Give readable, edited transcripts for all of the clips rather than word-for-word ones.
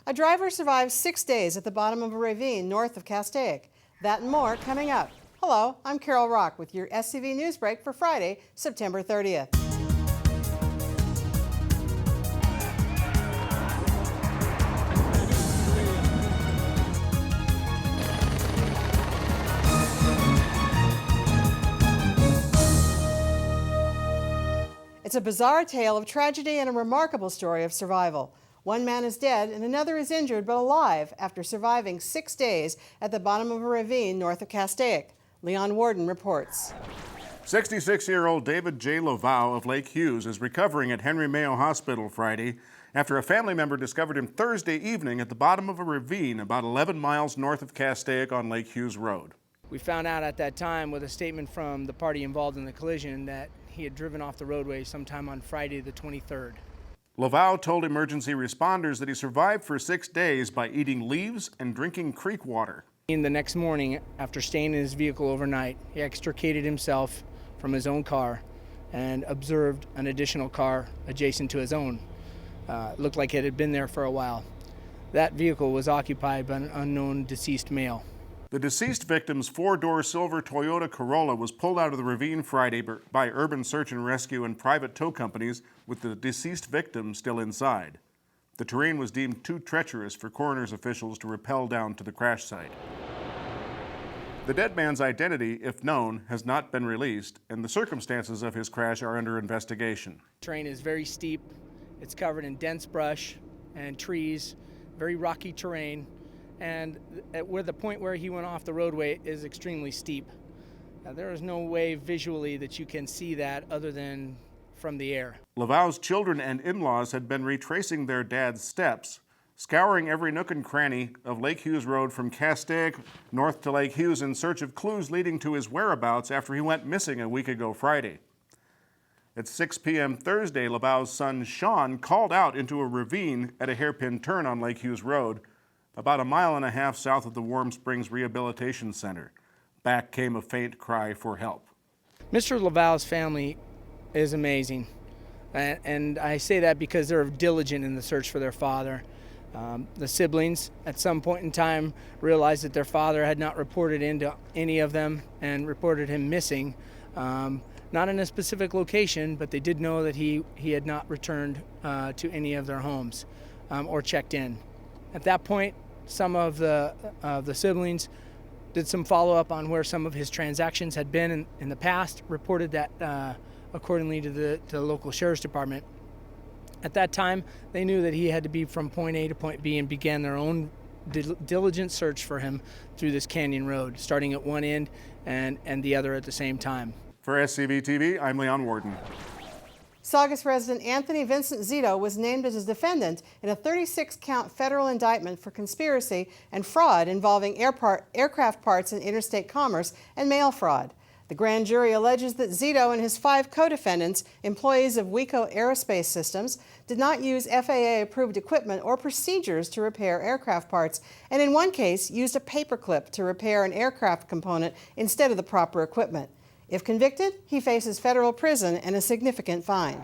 A driver survived 6 days at the bottom of a ravine north of Castaic. That and more coming up. Hello, I'm Carol Rock with your SCV NewsBreak for Friday, September 30th. It's a bizarre tale of tragedy and a remarkable story of survival. One man is dead and another is injured but alive after surviving 6 days at the bottom of a ravine north of Castaic. Leon Warden reports. 66-year-old David J. Loval of Lake Hughes is recovering at Henry Mayo Hospital Friday after a family member discovered him Thursday evening at the bottom of a ravine about 11 miles north of Castaic on Lake Hughes Road. We found out at that time with a statement from the party involved in the collision that he had driven off the roadway sometime on Friday the 23rd. Loval told emergency responders that he survived for 6 days by eating leaves and drinking creek water. The next morning, after staying in his vehicle overnight, he extricated himself from his own car and observed an additional car adjacent to his own. Looked like it had been there for a while. That vehicle was occupied by an unknown deceased male. The deceased victim's four-door silver Toyota Corolla was pulled out of the ravine Friday by urban search and rescue and private tow companies with the deceased victim still inside. The terrain was deemed too treacherous for coroner's officials to rappel down to the crash site. The dead man's identity, if known, has not been released, and the circumstances of his crash are under investigation. The terrain is very steep. It's covered in dense brush and trees, very rocky terrain. And where the point where he went off the roadway is extremely steep. There is no way visually that you can see that other than from the air. Laval's children and in-laws had been retracing their dad's steps, scouring every nook and cranny of Lake Hughes Road from Castaic north to Lake Hughes in search of clues leading to his whereabouts after he went missing a week ago Friday. At 6 p.m. Thursday, Laval's son Sean called out into a ravine at a hairpin turn on Lake Hughes Road, about 1.5 miles south of the Warm Springs Rehabilitation Center. Back came a faint cry for help. Mr. Laval's family is amazing, and I say that because they're diligent in the search for their father. The siblings at some point in time realized that their father had not reported into any of them and reported him missing, not in a specific location, but they did know that he had not returned to any of their homes or checked in. At that point, some of the siblings did some follow-up on where some of his transactions had been in the past, reported that accordingly to the local sheriff's department. At that time, they knew that he had to be from point A to point B and began their own diligent search for him through this canyon road, starting at one end and the other at the same time. For SCV TV, I'm Leon Warden. Saugus resident Anthony Vincent Zito was named as a defendant in a 36-count federal indictment for conspiracy and fraud involving aircraft parts in interstate commerce and mail fraud. The grand jury alleges that Zito and his 5 co-defendants, employees of WECO Aerospace Systems, did not use FAA-approved equipment or procedures to repair aircraft parts, and in one case used a paperclip to repair an aircraft component instead of the proper equipment. If convicted, he faces federal prison and a significant fine.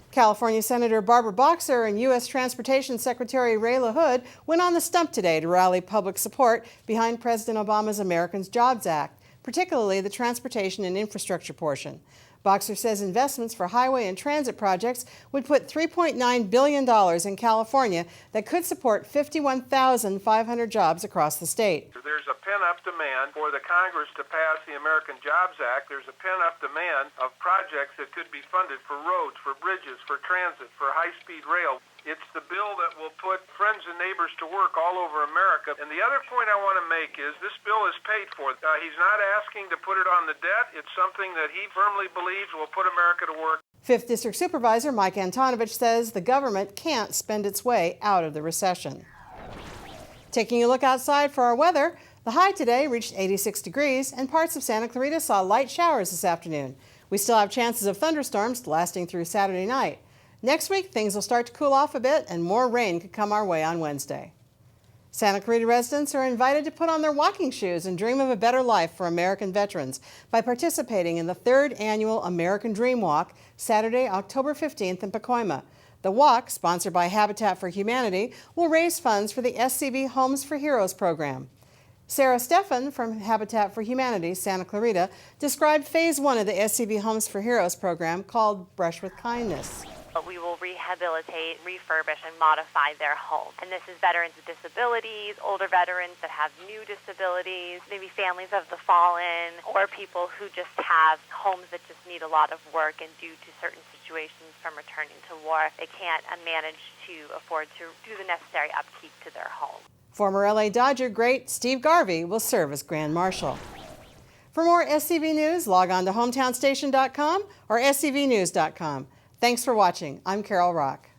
California Senator Barbara Boxer and U.S. Transportation Secretary LaHood went on the stump today to rally public support behind President Obama's Americans Jobs Act, particularly the transportation and infrastructure portion. Boxer says investments for highway and transit projects would put $3.9 billion in California that could support 51,500 jobs across the state. There's a pent-up demand for the Congress to pass the American Jobs Act. There's a pent-up demand of projects that could be funded for roads, for bridges, for transit, for high-speed rail. It's the bill that will put friends and neighbors to work all over America. And the other point I want to make is this bill is paid for. He's not asking to put it on the debt. It's something that he firmly believes will put America to work. 5th District Supervisor Mike Antonovich says the government can't spend its way out of the recession. Taking a look outside for our weather, the high today reached 86 degrees and parts of Santa Clarita saw light showers this afternoon. We still have chances of thunderstorms lasting through Saturday night. Next week, things will start to cool off a bit and more rain could come our way on Wednesday. Santa Clarita residents are invited to put on their walking shoes and dream of a better life for American veterans by participating in the 3rd annual American Dream Walk, Saturday, October 15th in Pacoima. The walk, sponsored by Habitat for Humanity, will raise funds for the SCV Homes for Heroes program. Sarah Stephan from Habitat for Humanity, Santa Clarita, described Phase 1 of the SCV Homes for Heroes program called Brush with Kindness. We will rehabilitate, refurbish, and modify their home. And this is veterans with disabilities, older veterans that have new disabilities, maybe families of the fallen, or people who just have homes that just need a lot of work, and due to certain situations from returning to war, they can't manage to afford to do the necessary upkeep to their home. Former LA Dodger great Steve Garvey will serve as Grand Marshal. For more SCV news, log on to hometownstation.com or scvnews.com. Thanks for watching. I'm Carol Rock.